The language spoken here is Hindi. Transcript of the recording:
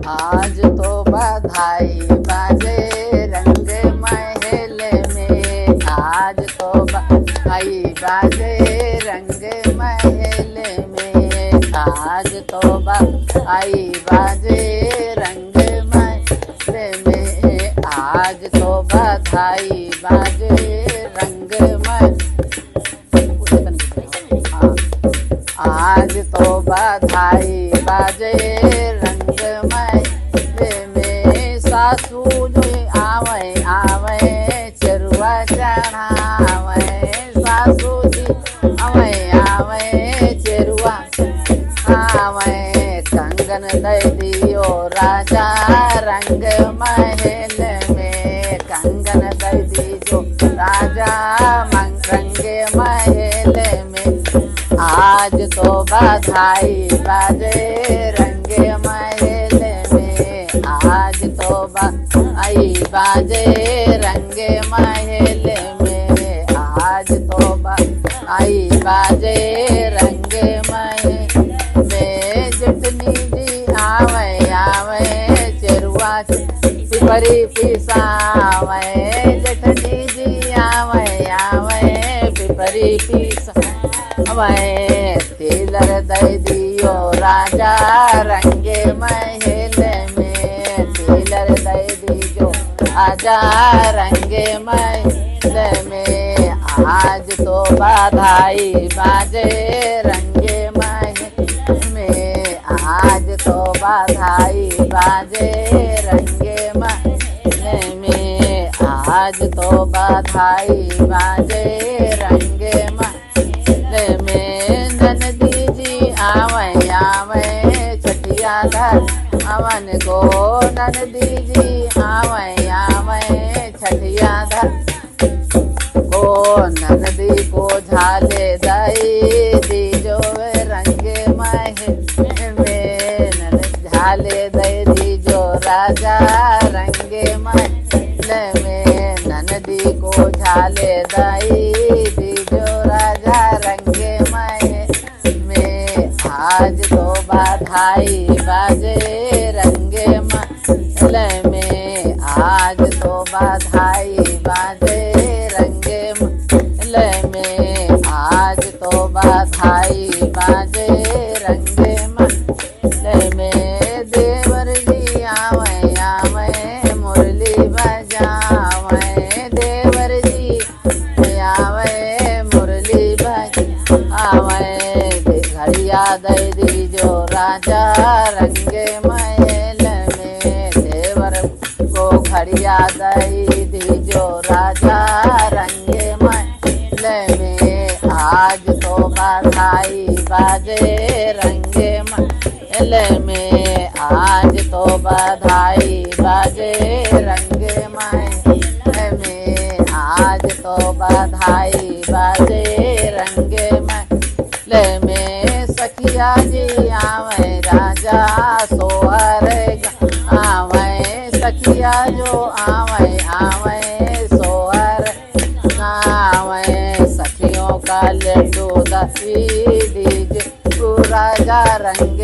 आज तो बधाई बाजे रंग महल में, आज तो बधाई बाजे रंग महल में, आज तो बधाई बाजे रंग महल में, आज तो बधाई बाजे रंग महल। आज तो बधाई बाजे रंग महल में, सासू जो आवे आवे चरुआ चढ़ावे, सासू जी आवे आवे चरुआ आवे, कंगन दे दियो राजा रंग महल में, कंगन दे दियो राजा रंग महल में, आज तो बधाई बाजे रंग महल में, आज तो बधाई बाजे रंग महल में, आज तो बधाई बाजे रंग महल में, जटनी जी आवे आवे चरुआ पिपरी पिसावे, जटनी जी आवे आवे पिपरी पिसावे, तिलर दे दियो राजा रंग महल में, तिलर दे दियो राजा रंग महल में, आज तो बधाई बाजे रंग महल में, आज तो बधाई बाजे रंग महल में, आज तो बधाई बाजे रंग महल में, ननदी जी आवे आवे छठिया धर अवन को, ननदी जी आवे आवे छठिया धर को, ननदी को झाले दई दीजो रंग महल में, झाले दई दीजो राजा रंग महल में, ननदी को झाले दई दीजो राजा रंग महल में, आज तो बधाई बाजे रंग महल में, आज तो बधाई बाजे रंग महल में, आज तो बधाई बाजे रंग महल में, देवर जी आवे आवे मुरली बजावे, देवर जी आवे मुरली बजावे, घड़िया दे दीजो राजा रंग महल में, देवर को घड़िया दे दीजो राजा रंग महल में, आज तो बधाई बाजे रंग महल में, आज तो बधाई बाजे रंग महल में, आज तो बधाई बाजे रंग महल में, सखिया जी आवे राजा सोहर आवे, सखिया जो आवे आवे सोहर आवे, सखियों का लड्डू दही दीजिए राजा रंग